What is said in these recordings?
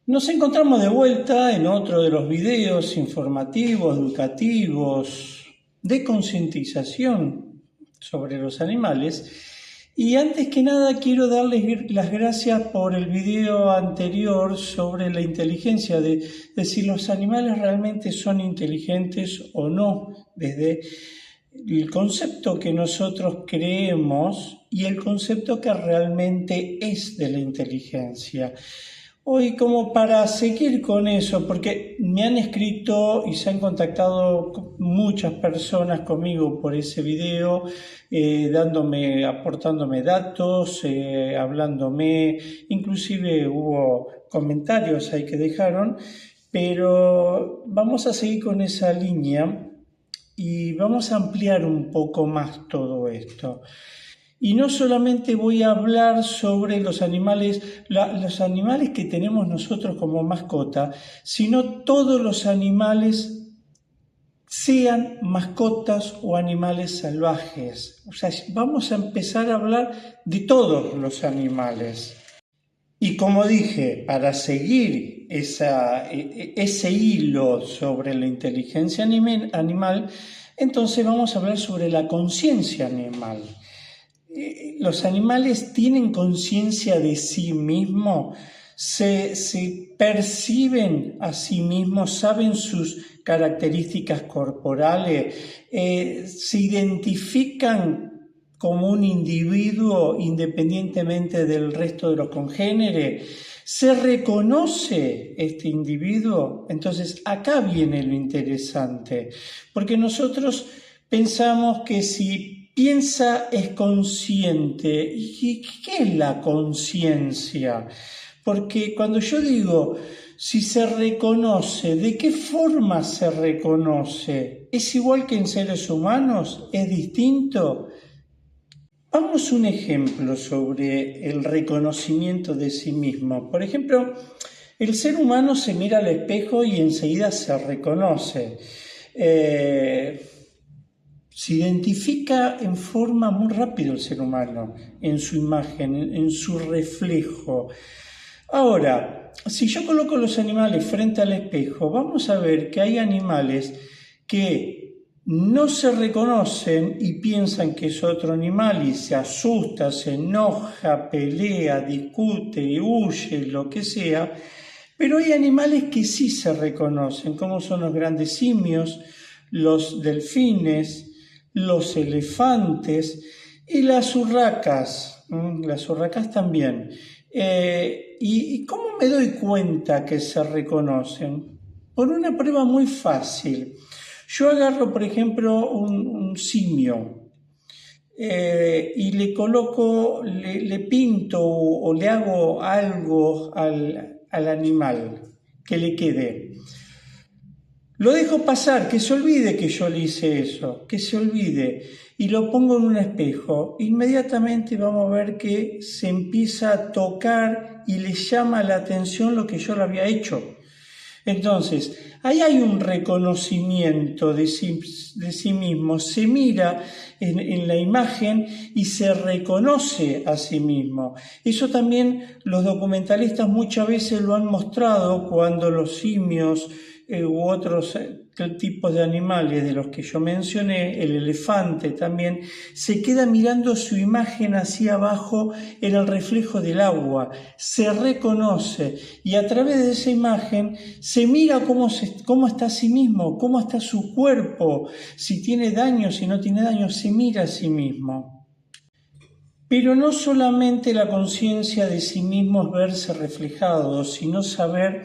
Nos encontramos de vuelta en otro de los videos informativos, educativos, de concientización sobre los animales. Y antes que nada quiero darles las gracias por el video anterior sobre la inteligencia, de si los animales realmente son inteligentes o no, desde el concepto que nosotros creemos y el concepto que realmente es de la inteligencia. Hoy, como para seguir con eso, porque me han escrito y se han contactado muchas personas conmigo por ese video, aportándome datos, hablándome, inclusive hubo comentarios ahí que dejaron, pero vamos a seguir con esa línea y vamos a ampliar un poco más todo esto. Y no solamente voy a hablar sobre los animales que tenemos nosotros como mascota, sino todos los animales, sean mascotas o animales salvajes. O sea, vamos a empezar a hablar de todos los animales. Y como dije, para seguir ese hilo sobre la inteligencia animal, entonces vamos a hablar sobre la conciencia animal. Los animales tienen conciencia de sí mismos, se perciben a sí mismos, saben sus características corporales, se identifican como un individuo independientemente del resto de los congéneres, se reconoce este individuo. Entonces acá viene lo interesante, porque nosotros pensamos que si piensa es consciente. ¿Y qué es la conciencia? Porque cuando yo digo si se reconoce, ¿de qué forma se reconoce? ¿Es igual que en seres humanos? ¿Es distinto? Vamos a un ejemplo sobre el reconocimiento de sí mismo. Por ejemplo, el ser humano se mira al espejo y enseguida se reconoce. Se identifica en forma muy rápida el ser humano, en su imagen, en su reflejo. Ahora, si yo coloco los animales frente al espejo, vamos a ver que hay animales que no se reconocen y piensan que es otro animal y se asusta, se enoja, pelea, discute, huye, lo que sea. Pero hay animales que sí se reconocen, como son los grandes simios, los delfines, los elefantes y las urracas. Las urracas también. ¿Y cómo me doy cuenta que se reconocen? Por una prueba muy fácil. Yo agarro, por ejemplo, un simio y le coloco, le pinto o le hago algo al animal que le quede. Lo dejo pasar, que se olvide que yo le hice eso, que se olvide, y lo pongo en un espejo. Inmediatamente vamos a ver que se empieza a tocar y le llama la atención lo que yo le había hecho. Entonces, ahí hay un reconocimiento de sí mismo, se mira en la imagen y se reconoce a sí mismo. Eso también los documentalistas muchas veces lo han mostrado cuando los simios u otros tipos de animales de los que yo mencioné, el elefante también, se queda mirando su imagen hacia abajo en el reflejo del agua, se reconoce y a través de esa imagen se mira cómo está a sí mismo, cómo está su cuerpo, si tiene daño, si no tiene daño, se mira a sí mismo. Pero no solamente la conciencia de sí mismo es verse reflejado, sino saber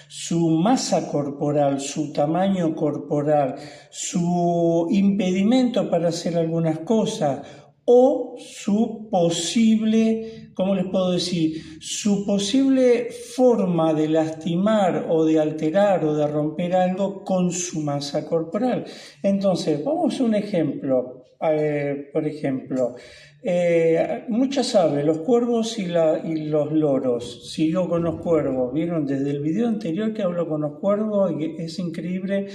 su masa corporal, su tamaño corporal, su impedimento para hacer algunas cosas o su posible, ¿cómo les puedo decir? Su posible forma de lastimar o de alterar o de romper algo con su masa corporal. Entonces, vamos a un ejemplo. Por ejemplo, muchas aves, los cuervos y los loros. Sigo con los cuervos. Vieron desde el video anterior que hablo con los cuervos y es increíble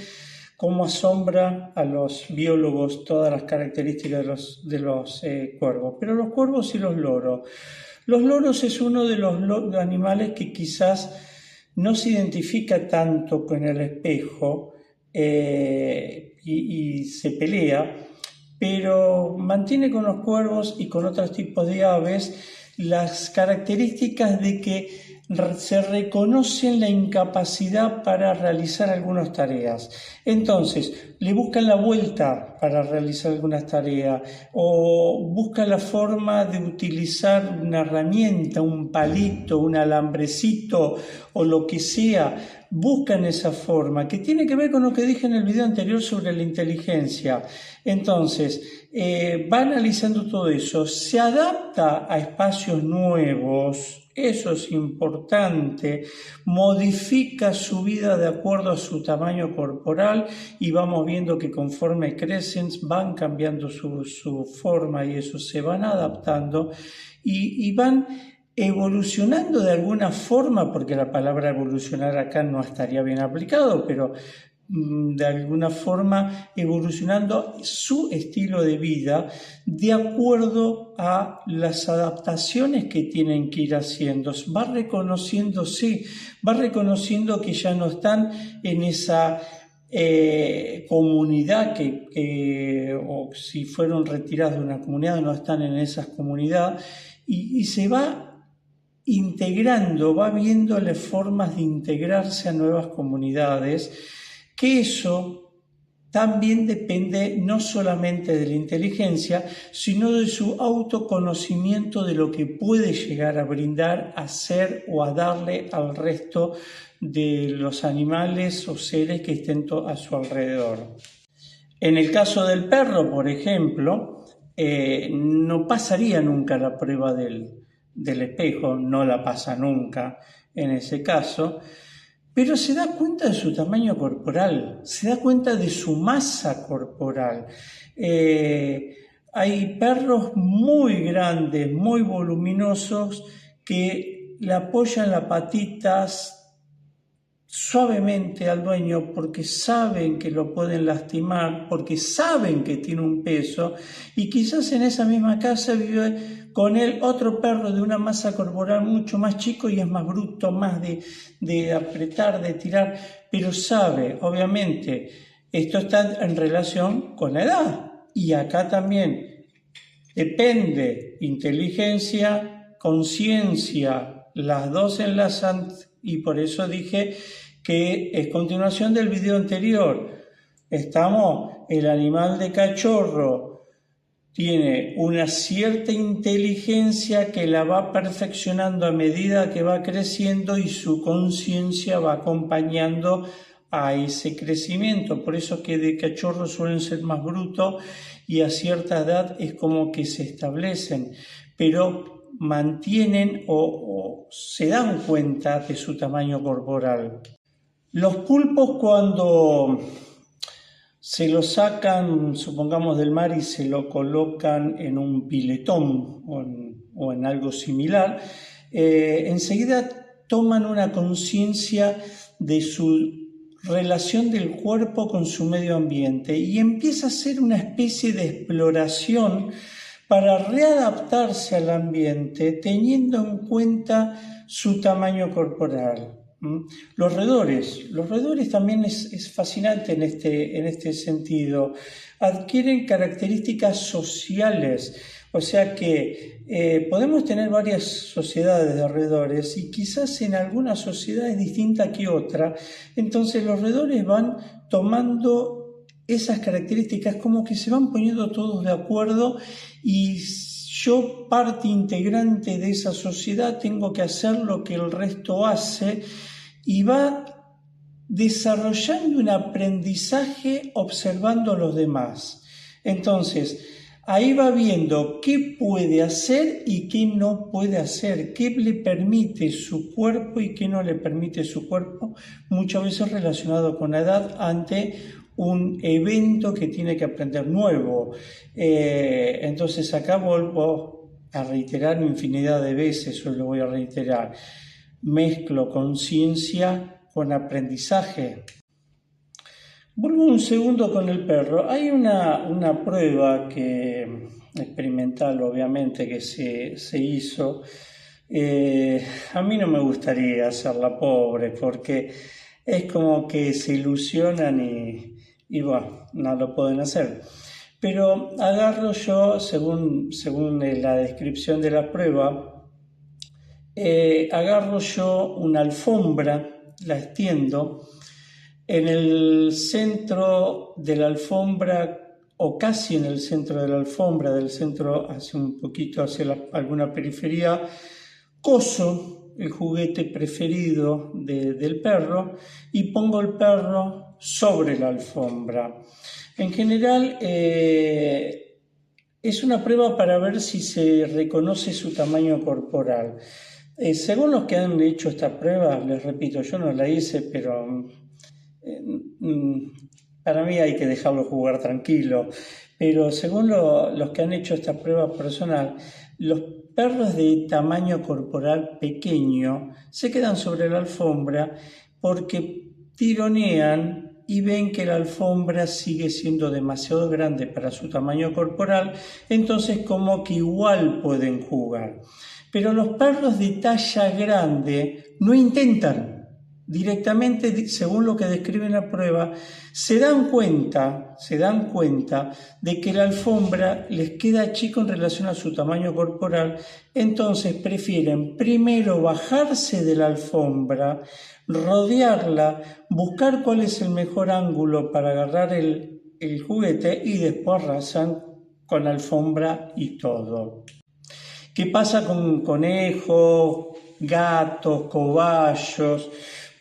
cómo asombra a los biólogos todas las características de los cuervos. Pero los cuervos y los loros. Los loros es uno de los animales que quizás no se identifica tanto con el espejo y se pelea, pero mantiene con los cuervos y con otros tipos de aves las características de que se reconoce la incapacidad para realizar algunas tareas. Entonces, le buscan la vuelta para realizar algunas tareas o buscan la forma de utilizar una herramienta, un palito, un alambrecito o lo que sea. Buscan esa forma, que tiene que ver con lo que dije en el video anterior sobre la inteligencia. Entonces, va analizando todo eso, se adapta a espacios nuevos, eso es importante, modifica su vida de acuerdo a su tamaño corporal y vamos viendo que conforme crecen van cambiando su forma y eso se van adaptando y van evolucionando de alguna forma, porque la palabra evolucionar acá no estaría bien aplicado, pero de alguna forma evolucionando su estilo de vida de acuerdo a las adaptaciones que tienen que ir haciendo. Va reconociéndose, va reconociendo que ya no están en esa comunidad o si fueron retirados de una comunidad no están en esa comunidad y se va integrando, va viendo las formas de integrarse a nuevas comunidades, que eso también depende no solamente de la inteligencia, sino de su autoconocimiento de lo que puede llegar a brindar, a hacer o a darle al resto de los animales o seres que estén a su alrededor. En el caso del perro, por ejemplo, no pasaría nunca la prueba del espejo, no la pasa nunca en ese caso, pero se da cuenta de su tamaño corporal, se da cuenta de su masa corporal. Hay perros muy grandes, muy voluminosos, que le apoyan las patitas suavemente al dueño porque saben que lo pueden lastimar, porque saben que tiene un peso y quizás en esa misma casa vive con él otro perro de una masa corporal mucho más chico y es más bruto, más de apretar, de tirar, pero sabe, obviamente, esto está en relación con la edad y acá también depende inteligencia, conciencia, las dos enlazan y por eso dije que es continuación del video anterior. El animal de cachorro tiene una cierta inteligencia que la va perfeccionando a medida que va creciendo y su conciencia va acompañando a ese crecimiento. Por eso que de cachorro suelen ser más brutos y a cierta edad es como que se establecen, pero mantienen o se dan cuenta de su tamaño corporal. Los pulpos cuando se lo sacan, supongamos, del mar y se lo colocan en un piletón o en algo similar, enseguida toman una conciencia de su relación del cuerpo con su medio ambiente y empieza a ser una especie de exploración para readaptarse al ambiente teniendo en cuenta su tamaño corporal. Los roedores también es fascinante en este sentido. Adquieren características sociales, o sea que podemos tener varias sociedades de roedores y quizás en alguna sociedad es distinta que otra. Entonces los roedores van tomando esas características como que se van poniendo todos de acuerdo y yo, parte integrante de esa sociedad, tengo que hacer lo que el resto hace y va desarrollando un aprendizaje observando a los demás. Entonces, ahí va viendo qué puede hacer y qué no puede hacer, qué le permite su cuerpo y qué no le permite su cuerpo, muchas veces relacionado con la edad ante un evento que tiene que aprender nuevo. Entonces acá vuelvo a reiterar infinidad de veces, hoy lo voy a reiterar, mezclo conciencia con aprendizaje. Vuelvo un segundo con el perro. Hay una prueba experimental, obviamente, que se hizo A mí no me gustaría hacerla pobre porque es como que se ilusionan y bueno, no lo pueden hacer. Pero agarro yo, según la descripción de la prueba, agarro yo una alfombra, la extiendo, en el centro de la alfombra o casi en el centro de la alfombra, del centro hacia un poquito hacia alguna periferia, coso el juguete preferido del perro y pongo el perro sobre la alfombra. En general es una prueba para ver si se reconoce su tamaño corporal. Según los que han hecho esta prueba, les repito, yo no la hice, pero para mí hay que dejarlo jugar tranquilo. Pero según los que han hecho esta prueba personal, los perros de tamaño corporal pequeño se quedan sobre la alfombra porque tironean y ven que la alfombra sigue siendo demasiado grande para su tamaño corporal, entonces como que igual pueden jugar. Pero los perros de talla grande no intentan. Directamente, según lo que describe la prueba, se dan cuenta de que la alfombra les queda chico en relación a su tamaño corporal, entonces prefieren primero bajarse de la alfombra, rodearla, buscar cuál es el mejor ángulo para agarrar el juguete y después arrasan con la alfombra y todo. ¿Qué pasa con conejos, gatos, cobayos?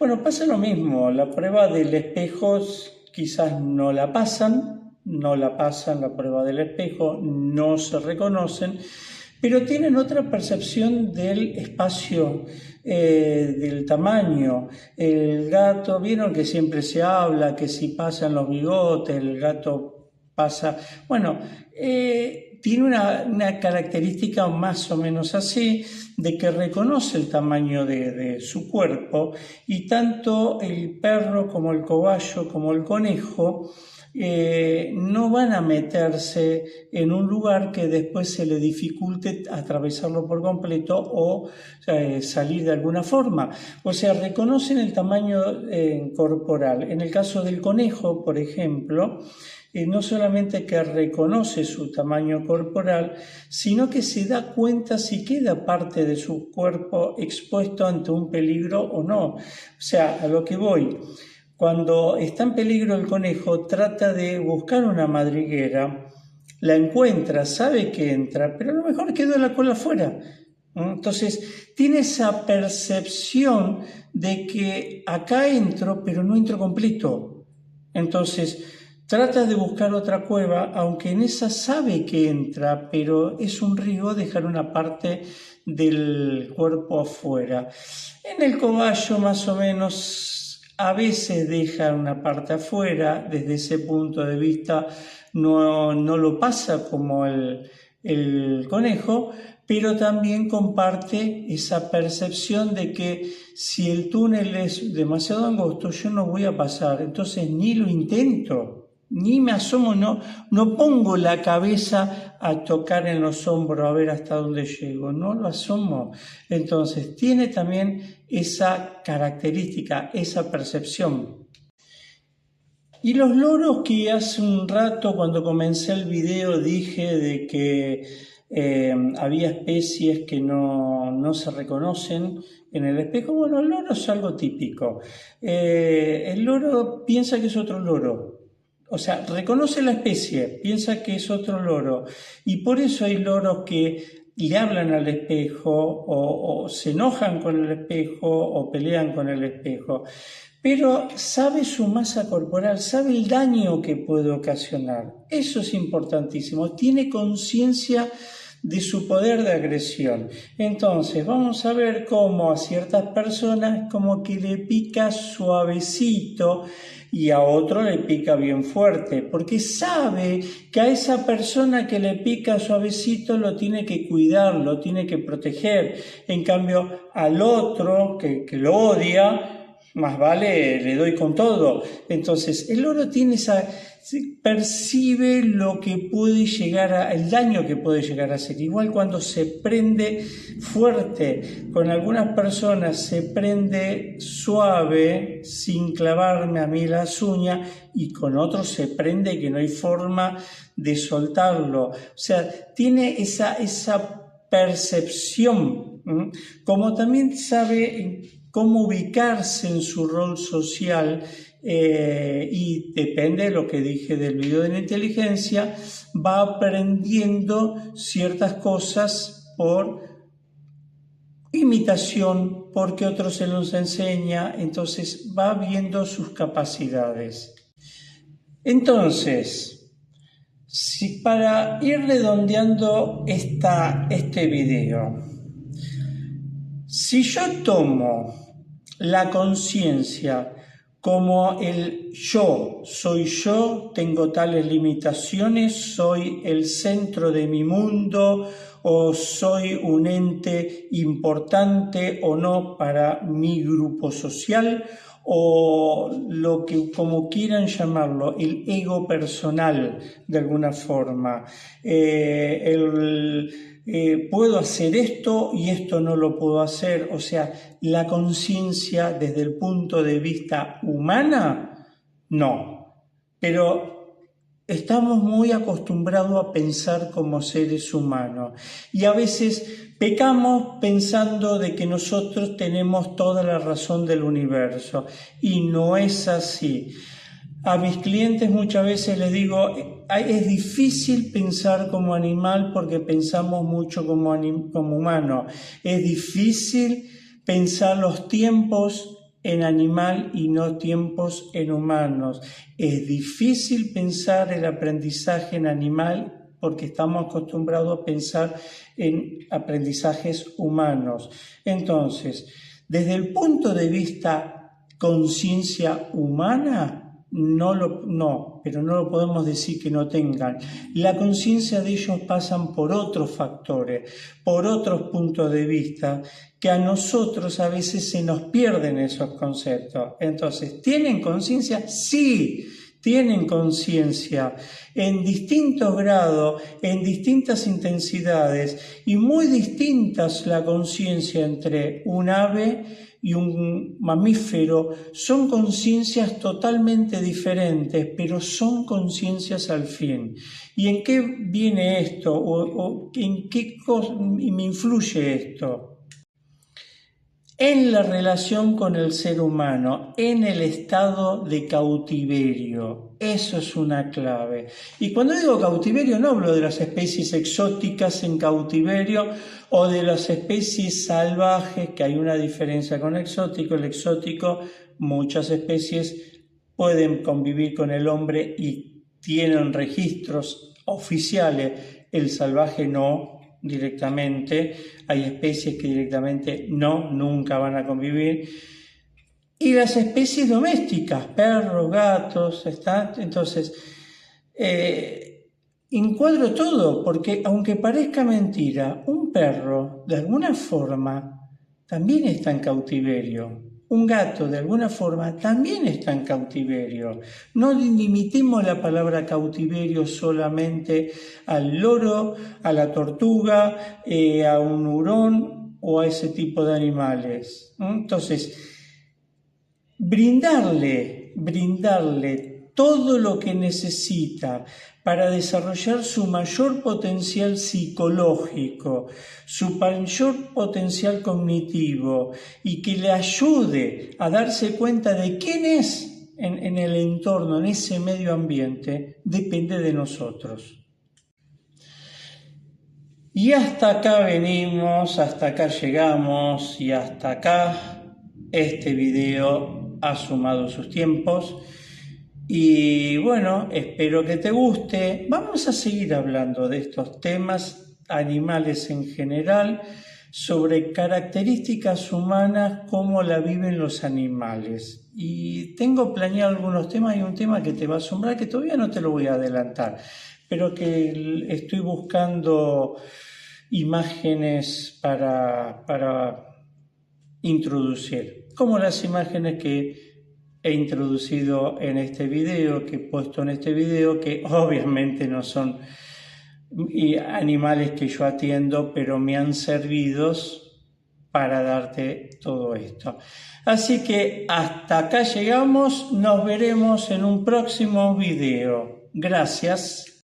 Bueno, pasa lo mismo. La prueba del espejo quizás no la pasan la prueba del espejo, no se reconocen, pero tienen otra percepción del espacio, del tamaño. El gato, vieron que siempre se habla que si pasan los bigotes, el gato pasa. Bueno, tiene una característica más o menos así, de que reconoce el tamaño de su cuerpo, y tanto el perro como el cobayo como el conejo no van a meterse en un lugar que después se le dificulte atravesarlo por completo o salir de alguna forma. O sea, reconocen el tamaño corporal. En el caso del conejo, por ejemplo, no solamente que reconoce su tamaño corporal, sino que se da cuenta si queda parte de su cuerpo expuesto ante un peligro o no. O sea, a lo que voy, cuando está en peligro el conejo, trata de buscar una madriguera, la encuentra, sabe que entra, pero a lo mejor quedó la cola afuera. Entonces, tiene esa percepción de que acá entro, pero no entro completo. Entonces, trata de buscar otra cueva, aunque en esa sabe que entra, pero es un riesgo dejar una parte del cuerpo afuera. En el cobayo, más o menos, a veces deja una parte afuera. Desde ese punto de vista no lo pasa como el conejo, pero también comparte esa percepción de que si el túnel es demasiado angosto, yo no voy a pasar, entonces ni lo intento. Ni me asomo, no pongo la cabeza a tocar en los hombros a ver hasta dónde llego, no lo asomo. Entonces tiene también esa característica, esa percepción. Y los loros, que hace un rato cuando comencé el video dije de que había especies que no se reconocen en el espejo. Bueno, el loro es algo típico. El loro piensa que es otro loro. O sea, reconoce la especie, piensa que es otro loro, y por eso hay loros que le hablan al espejo o se enojan con el espejo o pelean con el espejo, pero sabe su masa corporal, sabe el daño que puede ocasionar. Eso es importantísimo, tiene conciencia de su poder de agresión. Entonces vamos a ver cómo a ciertas personas como que le pica suavecito y a otro le pica bien fuerte, porque sabe que a esa persona que le pica suavecito lo tiene que cuidar, lo tiene que proteger. En cambio, al otro que lo odia, más vale le doy con todo. Entonces, el loro tiene percibe lo que puede llegar el daño que puede llegar a hacer. Igual cuando se prende fuerte, con algunas personas se prende suave, sin clavarme a mí las uñas, y con otros se prende que no hay forma de soltarlo. O sea, tiene esa percepción, como también sabe cómo ubicarse en su rol social, y depende de lo que dije del video de la inteligencia, va aprendiendo ciertas cosas por imitación, porque otros se los enseña, entonces va viendo sus capacidades. Entonces, si para ir redondeando este video, si yo tomo la conciencia como el yo, soy yo, tengo tales limitaciones, soy el centro de mi mundo, o soy un ente importante o no para mi grupo social, o lo que como quieran llamarlo, el ego personal de alguna forma, puedo hacer esto y esto no lo puedo hacer. O sea, la conciencia desde el punto de vista humana, no. Pero estamos muy acostumbrados a pensar como seres humanos y a veces pecamos pensando de que nosotros tenemos toda la razón del universo y no es así. A mis clientes muchas veces les digo, es difícil pensar como animal porque pensamos mucho como humano. Es difícil pensar los tiempos en animal y no tiempos en humanos. Es difícil pensar el aprendizaje en animal porque estamos acostumbrados a pensar en aprendizajes humanos. Entonces, desde el punto de vista conciencia humana, pero no lo podemos decir que no tengan. La conciencia de ellos pasan por otros factores, por otros puntos de vista, que a nosotros a veces se nos pierden esos conceptos. Entonces, ¿tienen conciencia? Sí, tienen conciencia en distintos grados, en distintas intensidades y muy distintas la conciencia entre un ave y un mamífero. Son conciencias totalmente diferentes, pero son conciencias al fin. ¿Y en qué viene esto? ¿O en qué me influye esto? En la relación con el ser humano, en el estado de cautiverio. Eso es una clave. Y cuando digo cautiverio no hablo de las especies exóticas en cautiverio o de las especies salvajes, que hay una diferencia con exótico. El exótico, muchas especies pueden convivir con el hombre y tienen registros oficiales. El salvaje no. Directamente, hay especies que directamente nunca van a convivir. Y las especies domésticas, perros, gatos, entonces encuadro todo, porque aunque parezca mentira, un perro de alguna forma también está en cautiverio. Un gato, de alguna forma, también está en cautiverio. No limitemos la palabra cautiverio solamente al loro, a la tortuga, a un hurón o a ese tipo de animales. Entonces, brindarle todo lo que necesita para desarrollar su mayor potencial psicológico, su mayor potencial cognitivo y que le ayude a darse cuenta de quién es en el entorno, en ese medio ambiente, depende de nosotros. Y hasta acá venimos, hasta acá llegamos y hasta acá este video ha sumado sus tiempos. Y bueno, espero que te guste. Vamos a seguir hablando de estos temas, animales en general, sobre características humanas, cómo la viven los animales. Y tengo planeado algunos temas, y un tema que te va a asombrar, que todavía no te lo voy a adelantar, pero que estoy buscando imágenes para introducir, como las imágenes que he introducido en este video, que he puesto en este video, que obviamente no son animales que yo atiendo, pero me han servido para darte todo esto. Así que hasta acá llegamos, nos veremos en un próximo video. Gracias.